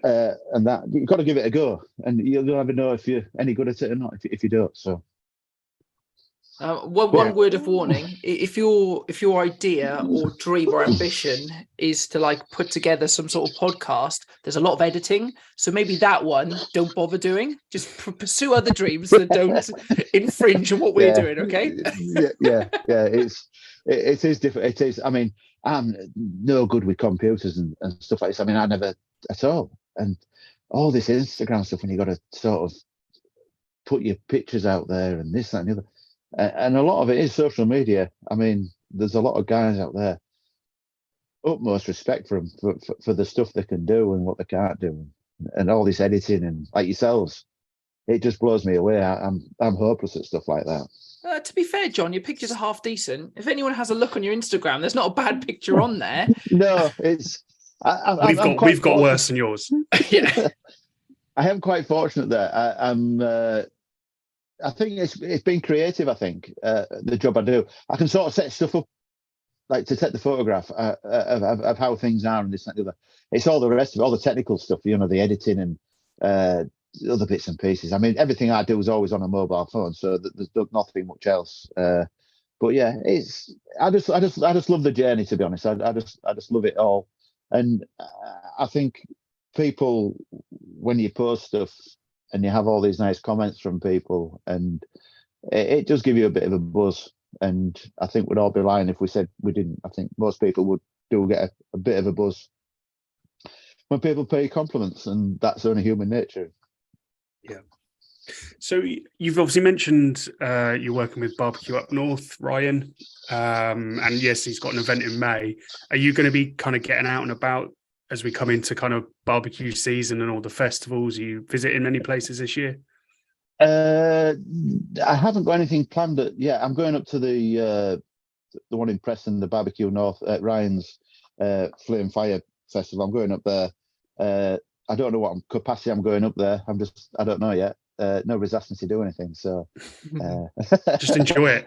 And that you've got to give it a go, and you'll never know if you're any good at it or not if you don't. So. One word of warning: if your idea or dream or ambition is to like put together some sort of podcast, there's a lot of editing, so maybe that one don't bother doing. Just pursue other dreams that don't infringe on what we're doing. Okay? yeah. It is different. It is. I mean, I'm no good with computers and stuff like this. I mean, I never at all. And all this Instagram stuff, when you got to sort of put your pictures out there and this, that, and the other. And a lot of it is social media. I mean, there's a lot of guys out there. Utmost respect for them for the stuff they can do and what they can't do, and all this editing and like yourselves. It just blows me away. I'm hopeless at stuff like that. To be fair, John, your pictures are half decent. If anyone has a look on your Instagram, there's not a bad picture on there. No, it's we've got worse than yours. Yeah, I am quite fortunate there. I think it's been creative. I think the job I do, I can sort of set stuff up, like to take the photograph of how things are and this and the other. It's all the rest of it, all the technical stuff, the editing and other bits and pieces. I mean, everything I do is always on a mobile phone, so there's nothing much else. But yeah, I just love the journey. To be honest, I just love it all, and I think people, when you post stuff and you have all these nice comments from people, and it does give you a bit of a buzz. And I think we'd all be lying if we said we didn't. I think most people do get a bit of a buzz when people pay compliments, and that's only human nature. Yeah. So you've obviously mentioned you're working with Barbecue Up North, Ryan, and yes, he's got an event in May. Are you going to be kind of getting out and about as we come into kind of barbecue season and all the festivals? Are you visiting many places this year? I haven't got anything planned yet. I'm going up to the one in Preston, the Barbecue North at Ryan's Flame Fire Festival. I'm going up there. I don't know what capacity I'm going up there. I don't know yet. Nobody's asked me to do anything, so just enjoy it.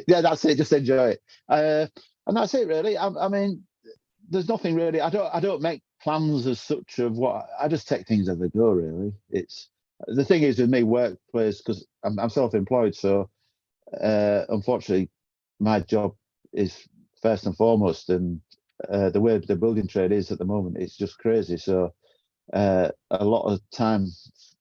Yeah, that's it. Just enjoy it, and that's it really. I mean, there's nothing really. I don't make plans as such of what. I just take things as they go. Really, it's the thing is with me workplace, because I'm self-employed, so unfortunately, my job is first and foremost, and the way the building trade is at the moment, it's just crazy. So a lot of time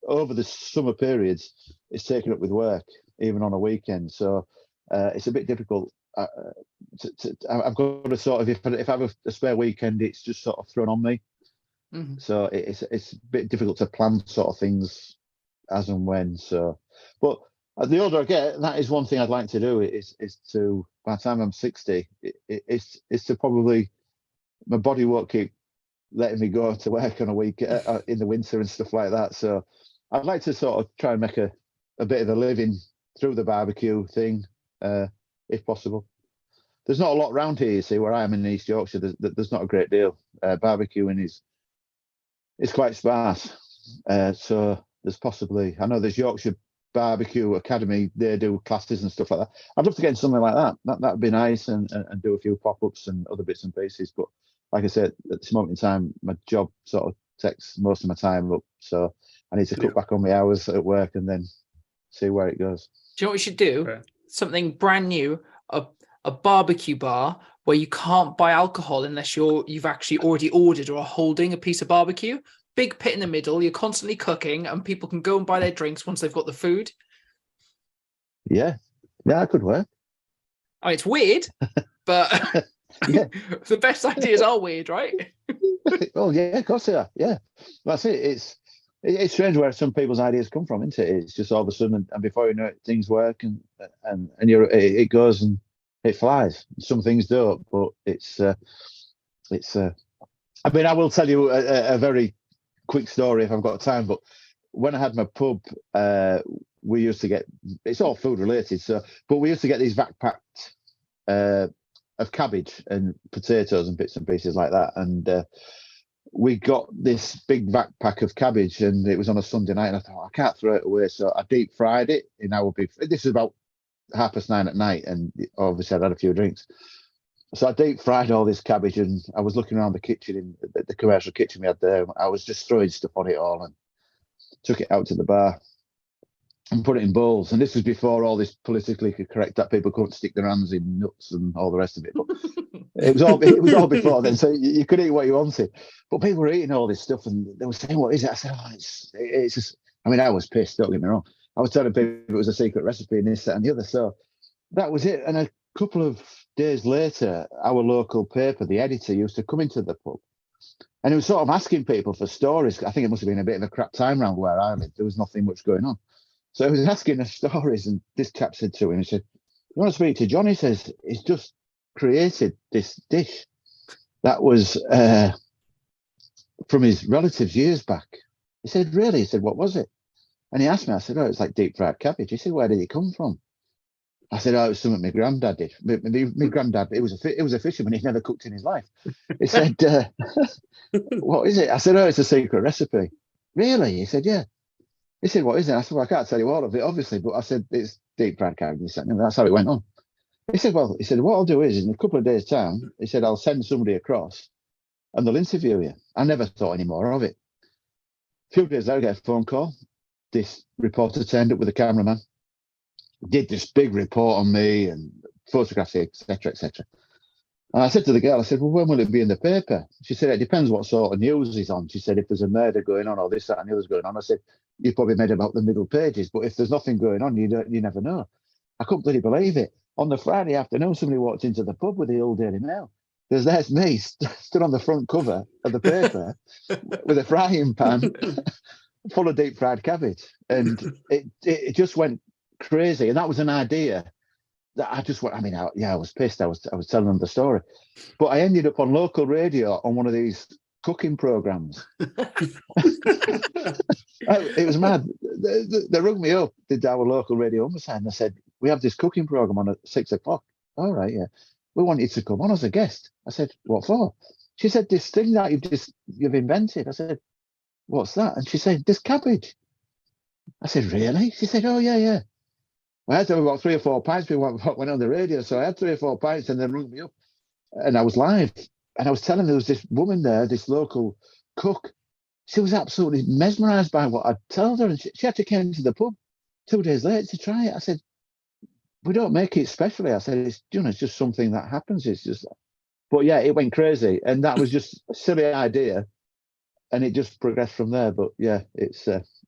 over the summer periods is taken up with work, even on a weekend. So it's a bit difficult. I've got to sort of, if I have a spare weekend, it's just sort of thrown on me. Mm-hmm. So it's a bit difficult to plan sort of things as and when. So, but the older I get, that is one thing I'd like to do. Is to, by the time I'm 60, it's to probably, my body won't keep letting me go to work on a week in the winter and stuff like that. So I'd like to sort of try and make a bit of a living through the barbecue thing, if possible. There's not a lot around here, you see, where I am in East Yorkshire. There's not a great deal. Barbecuing is quite sparse. So there's possibly, I know there's Yorkshire Barbecue Academy. They do classes and stuff like that. I'd love to get into something like that. That'd be nice, and do a few pop-ups and other bits and pieces. But like I said, at this moment in time, my job sort of takes most of my time up. So I need to cut back on my hours at work and then see where it goes. Do you know what we should do? Okay. Something brand new, a barbecue bar where you can't buy alcohol unless you've actually already ordered or are holding a piece of barbecue. Big pit in the middle, you're constantly cooking, and people can go and buy their drinks once they've got the food. Yeah, that could work. I mean, it's weird, but the best ideas are weird, right? Well, yeah, of course they are. Yeah, that's it. It's strange where some people's ideas come from, isn't it? It's just all of a sudden, and before you know it, things work, and it goes and it flies. Some things don't, but it's. I mean, I will tell you a very quick story if I've got time. But when I had my pub, we used to get. It's all food related, but we used to get these vac packed of cabbage and potatoes and bits and pieces like that, and we got this big backpack of cabbage, and it was on a Sunday night, and I thought, I can't throw it away. So I deep fried it in our beef. This is about 9:30 at night, and obviously I'd had a few drinks. So I deep fried all this cabbage, and I was looking around the kitchen, in the commercial kitchen we had there. I was just throwing stuff on it all and took it out to the bar and put it in bowls. And this was before all this politically correct that people couldn't stick their hands in nuts and all the rest of it. But it was all before then, so you could eat what you wanted. But people were eating all this stuff, and they were saying, "What is it?" I said, "Oh, it's just." I mean, I was pissed. Don't get me wrong. I was telling people it was a secret recipe and this, that, and the other. So that was it. And a couple of days later, our local paper, the editor, used to come into the pub, and he was sort of asking people for stories. I think it must have been a bit of a crap time around where I lived. There was nothing much going on. So he was asking us stories, and this chap said to him, he said, "You want to speak to John?" He says, "He's just created this dish that was from his relatives years back." He said, "Really?" He said, "What was it?" And he asked me. I said, "Oh, it's like deep fried cabbage." He said, "Where did it come from?" I said, "Oh, it was something my granddad did." My granddad, it was a fisherman. He'd never cooked in his life. He said, "What is it?" I said, "Oh, it's a secret recipe." "Really?" He said, "Yeah." He said, "What is it?" I said, "Well, I can't tell you all of it, obviously, but I said, it's deep fried cabbage." That's how it went on. He said, "Well," he said, "what I'll do is in a couple of days' time," he said, "I'll send somebody across and they'll interview you." I never thought any more of it. A few days later, I get a phone call. This reporter turned up with a cameraman, did this big report on me and photographs, etc., etc. And I said to the girl, I said, "Well, when will it be in the paper?" She said, "It depends what sort of news is on." She said, "If there's a murder going on or this, that, and the other's going on." I said, "You probably made about the middle pages, but if there's nothing going on, you never know." I couldn't really believe it. On the Friday afternoon, somebody walked into the pub with the old Daily Mail. There's me stood on the front cover of the paper with a frying pan full of deep fried cabbage, and it just went crazy. And that was an idea that I just went. I mean, I was pissed. I was telling them the story, but I ended up on local radio on one of these cooking programs. It was mad. They rung me up, did our local radio oversight, and they said, "We have this cooking program on at 6:00. "All right, yeah. We want you to come on as a guest." I said, "What for?" She said, "This thing that you've invented." I said, "What's that?" And she said, "This cabbage." I said, "Really?" She said, "Oh, yeah, yeah." I had to have about 3 or 4 pints before I went on the radio. So I had 3 or 4 pints, and then rung me up, and I was live. And I was telling there was this woman there, this local cook. She was absolutely mesmerised by what I'd told her, and she had to come to the pub 2 days later to try it. I said, "We don't make it specially." I said, "It's it's just something that happens. It's just." But yeah, it went crazy, and that was just a silly idea, and it just progressed from there. But yeah, it's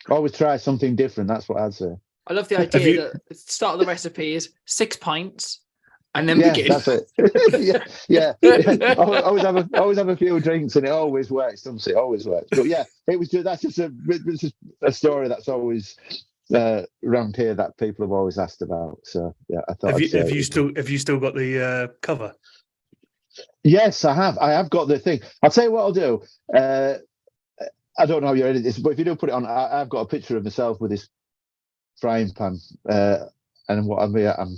always try something different. That's what I'd say. I love the idea that the start of the recipe is 6 pints and then Yeah, begin. that's it. yeah. Always have a few drinks, and it always works. Doesn't it? It always works. But yeah, that's just a story that's always around here that people have always asked about. So yeah, I thought. Have you still got the cover? Yes, I have. I have got the thing. I'll tell you what I'll do. I don't know how you edit this, but if you do put it on, I've got a picture of myself with this frying pan, and what I'm.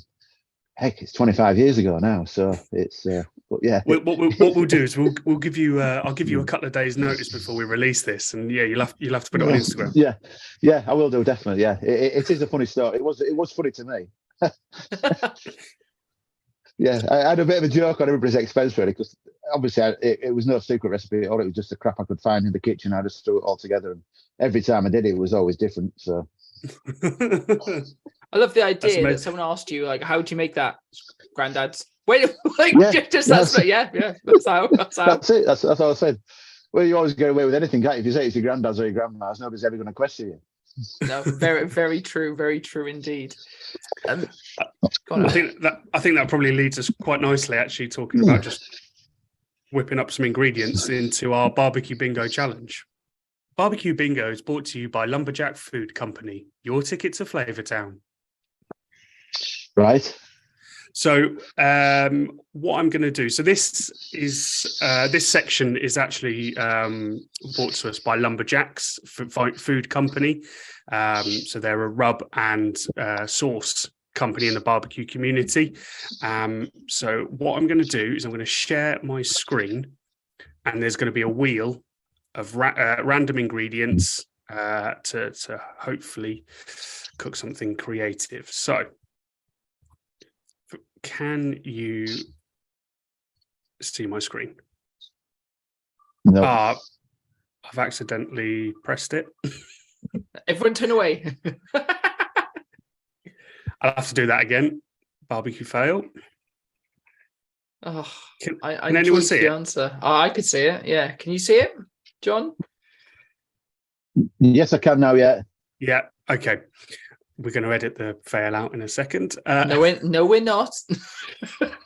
Heck, it's 25 years ago now, so it's. But yeah. What we'll do is we'll give you. I'll give you a couple of days' notice before we release this, and yeah, you'll have to put it on Instagram. Yeah, I will do, definitely. Yeah, it is a funny story. It was funny to me. Yeah, I had a bit of a joke on everybody's expense, really, because obviously it was no secret recipe at all. It was just the crap I could find in the kitchen. I just threw it all together, and every time I did it was always different. So I love the idea that someone asked you, like, "How do you make that, Granddad's?" Wait, like, that's how. That's it. That's what I said. Well, you always get away with anything, can't you? If you say it's your granddad's or your grandma's, nobody's ever going to question you. No, very, very true. Very true indeed. I think that probably leads us quite nicely, actually, talking about just whipping up some ingredients into our barbecue bingo challenge. Barbecue Bingo is brought to you by Lumberjack Food Company, your ticket to Flavortown. Right. So what I'm going to do, so this section is actually brought to us by Lumberjacks Food Company. So they're a rub and sauce company in the barbecue community. So what I'm going to do is I'm going to share my screen, and there's going to be a wheel random ingredients to hopefully cook something creative. So, can you see my screen? No. I've accidentally pressed it. Everyone turn away. I'll have to do that again. Barbecue fail. Oh, Can I anyone enjoyed see the it? answer. Oh, I could see it. Yeah. Can you see it, John? Yes, I can now. Yeah. Yeah. Okay. We're going to edit the fail out in a second. No, we're not.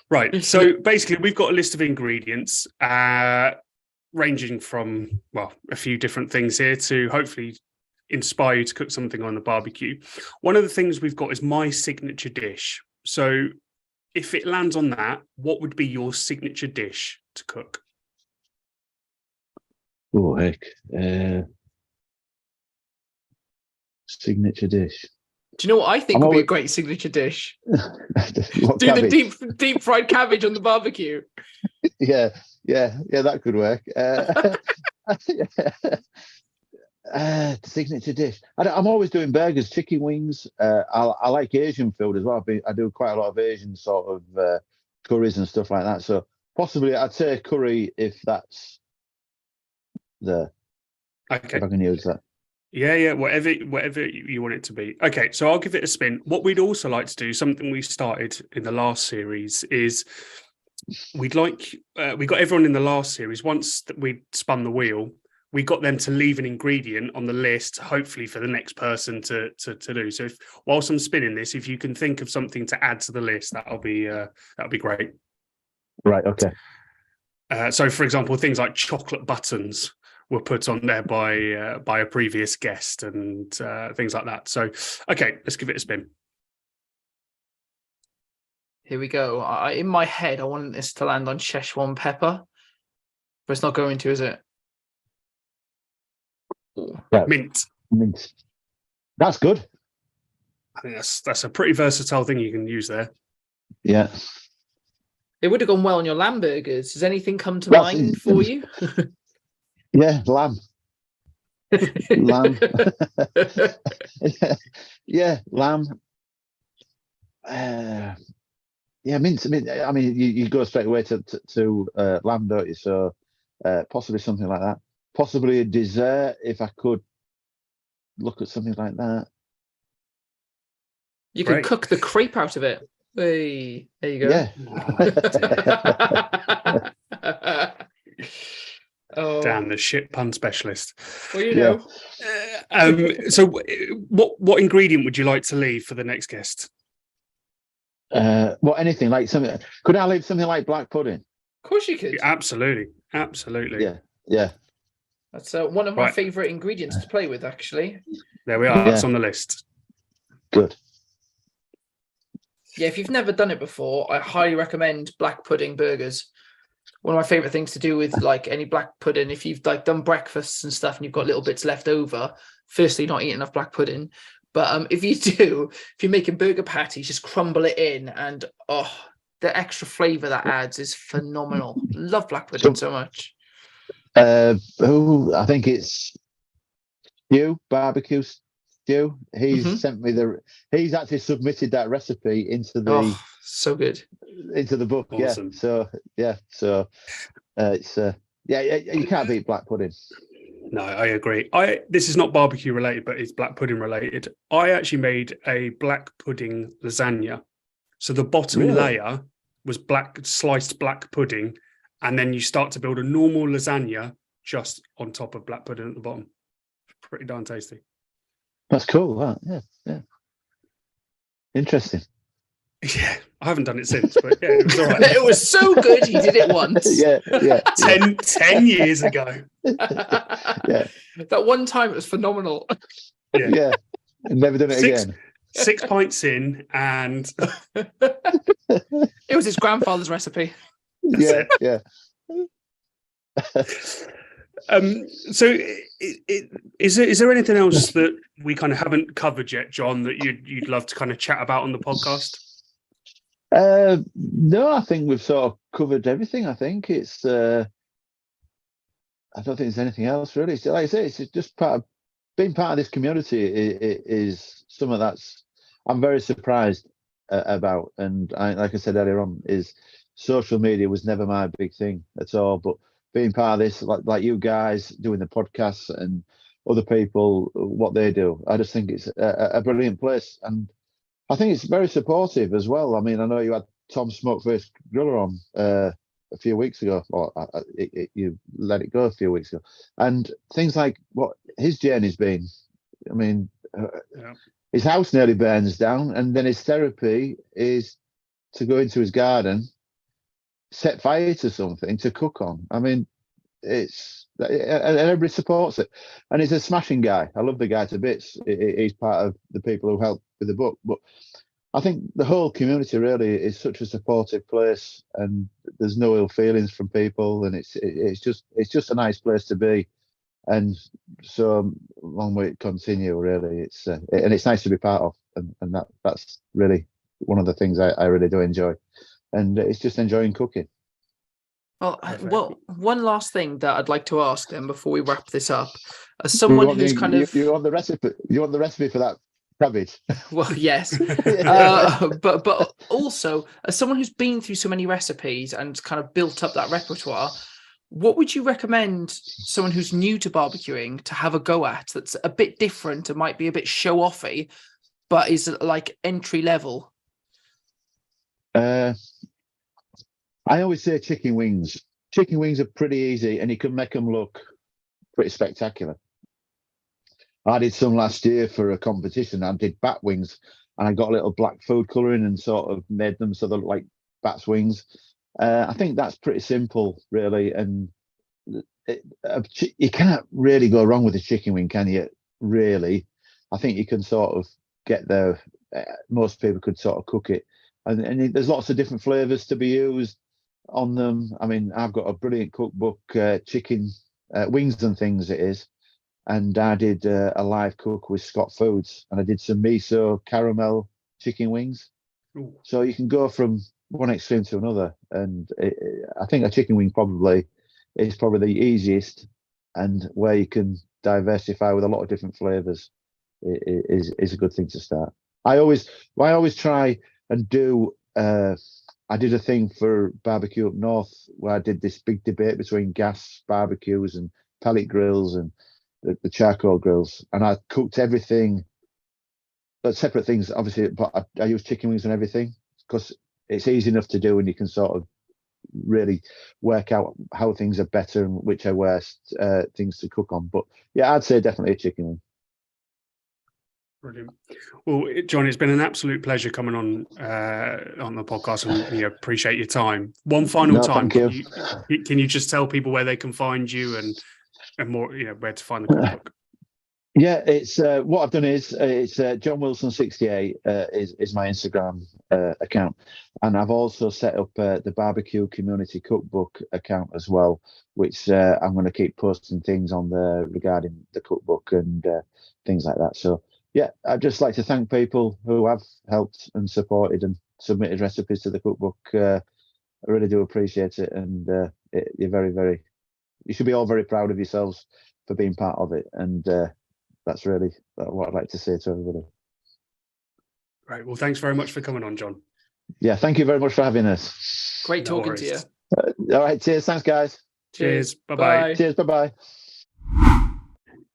Right. So basically, we've got a list of ingredients ranging from, well, a few different things here to hopefully inspire you to cook something on the barbecue. One of the things we've got is my signature dish. So if it lands on that, what would be your signature dish to cook? Oh, heck. Signature dish. Do you know what I think I'm would be a always- great signature dish? What, Do cabbage? the deep fried cabbage on the barbecue. Yeah, that could work. Signature dish. I'm always doing burgers, chicken wings. I like Asian food as well. I do quite a lot of Asian sort of curries and stuff like that. So possibly I'd say curry if that's there. Okay. If I can use that. Yeah, whatever you want it to be. Okay, so I'll give it a spin. What we'd also like to do, something we started in the last series, is we got everyone in the last series, once that we spun the wheel, we got them to leave an ingredient on the list, hopefully for the next person to do. So whilst I'm spinning this, if you can think of something to add to the list, that'll be great. Right. Okay. So, for example, things like chocolate buttons were put on there by a previous guest and things like that. So, okay, let's give it a spin. Here we go. In my head, I want this to land on Szechuan pepper, but it's not going to, is it? Right. Mint. That's good. I think that's a pretty versatile thing you can use there. Yeah. It would have gone well on your lamb burgers. Does anything come to mind for you? Yeah, lamb. Lamb. Yeah, lamb. Yeah, mint. I mean, you go straight away to lamb, don't you? So possibly something like that. Possibly a dessert if I could look at something like that. You could cook the crepe out of it. Hey, there you go. Yeah. Oh. Damn, the shit pun specialist. Well, you know. So what ingredient would you like to leave for the next guest? Well, anything like something. Could I leave something like black pudding? Of course you could. Absolutely. Yeah. That's one of my favourite ingredients to play with, actually. There we are. That's on the list. Good. Yeah, if you've never done it before, I highly recommend black pudding burgers. One of my favourite things to do with like any black pudding, if you've like done breakfasts and stuff and you've got little bits left over, firstly, not eating enough black pudding. But if you're making burger patties, just crumble it in and the extra flavour that adds is phenomenal. Love black pudding so much. I think it's barbecue stew. He's sent me he's actually submitted that recipe into the so good into the book. Awesome. So it's you can't beat black pudding. No, I agree. This is not barbecue related, but it's black pudding related. I actually made a black pudding lasagna. So the bottom layer was sliced black pudding, and then you start to build a normal lasagna just on top of black pudding at the bottom. Pretty darn tasty. That's cool. That. Yeah. Interesting. Yeah, I haven't done it since, but yeah, it was all right. It was so good. He did it once. Yeah. 10 years ago. Yeah. That one time it was phenomenal. Yeah. Never done it again. 6 pints in, and it was his grandfather's recipe. Yeah. So is there anything else that we kind of haven't covered yet, John, that you'd love to kind of chat about on the podcast? No, I think we've sort of covered everything. I think it's I don't think there's anything else really. Like I say, it's just being part of this community is something that's I'm very surprised about. And like I said earlier on, is social media was never my big thing at all. But being part of this, like you guys doing the podcasts and other people, what they do, I just think it's a brilliant place. And I think it's very supportive as well. I mean, I know you had Tom Smokeface Griller on a few weeks ago, or you let it go a few weeks ago, and things like what his journey's been. I mean, his house nearly burns down, and then his therapy is to go into his garden, set fire to something to cook on. I mean, and everybody supports it, and he's a smashing guy. I love the guy to bits. He's part of the people who helped with the book, but I think the whole community really is such a supportive place, and there's no ill feelings from people, and it's just a nice place to be, and so long may it continue. Really, and it's nice to be part of, and that's really one of the things I really do enjoy, and it's just enjoying cooking. Well, one last thing that I'd like to ask then before we wrap this up, as someone who's you want the recipe? You want the recipe for that cabbage? Well, yes, but also as someone who's been through so many recipes and kind of built up that repertoire, what would you recommend someone who's new to barbecuing to have a go at that's a bit different and might be a bit show-offy, but is like entry level? I always say chicken wings. Chicken wings are pretty easy, and you can make them look pretty spectacular. I did some last year for a competition. I did bat wings, and I got a little black food colouring and sort of made them so they look like bat's wings. I think that's pretty simple, really, and you can't really go wrong with a chicken wing, can you? Really, I think you can sort of get there. Most people could sort of cook it, and there's lots of different flavours to be used on them. I mean, I've got a brilliant cookbook, chicken wings and things it is, and I did a live cook with Scott Foods, and I did some miso caramel chicken wings. Ooh. So you can go from one extreme to another, and I think a chicken wing is probably the easiest, and where you can diversify with a lot of different flavors is a good thing to start. I always try and do. I did a thing for barbecue up north where I did this big debate between gas barbecues and pellet grills and the charcoal grills, and I cooked everything, but separate things, obviously. But I use chicken wings and everything because it's easy enough to do, and you can sort of really work out how things are better and which are worst things to cook on. But yeah, I'd say definitely a chicken wing. Brilliant. Well, John, it's been an absolute pleasure coming on the podcast, and appreciate your time. One final time, can you just tell people where they can find you and more, where to find the cookbook? Yeah, it's what I've done is it's John Wilson 68 is my Instagram account, and I've also set up the Barbecue Community Cookbook account as well, which I'm going to keep posting things on there regarding the cookbook and things like that. So yeah, I'd just like to thank people who have helped and supported and submitted recipes to the cookbook. I really do appreciate it, and you're very, you should be all very proud of yourselves for being part of it, and that's really what I'd like to say to everybody. Right. Well, thanks very much for coming on, John. Yeah, thank you very much for having us. Great talking to you. All right, cheers. Thanks, guys. Cheers. Bye-bye. Cheers. Bye-bye.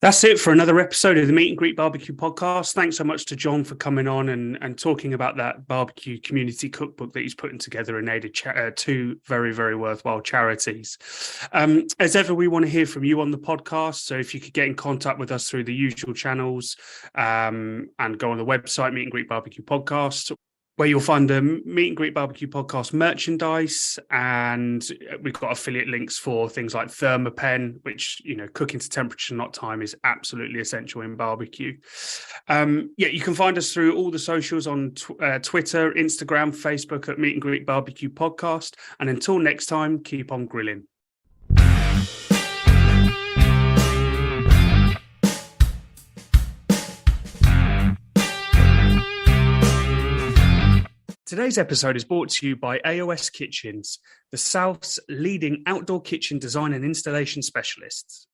That's it for another episode of the Meet and Greet Barbecue podcast. Thanks so much to John for coming on and talking about that barbecue community cookbook that he's putting together and aided two very, very worthwhile charities. As ever, we want to hear from you on the podcast. So if you could get in contact with us through the usual channels and go on the website, Meet and Greet Barbecue Podcast, where you'll find a Meet and Greet Barbecue Podcast merchandise, and we've got affiliate links for things like Thermopen, which, cooking to temperature, not time, is absolutely essential in barbecue. You can find us through all the socials on Twitter, Instagram, Facebook at Meet and Greet Barbecue Podcast. And until next time, keep on grilling. Today's episode is brought to you by AOS Kitchens, the South's leading outdoor kitchen design and installation specialists.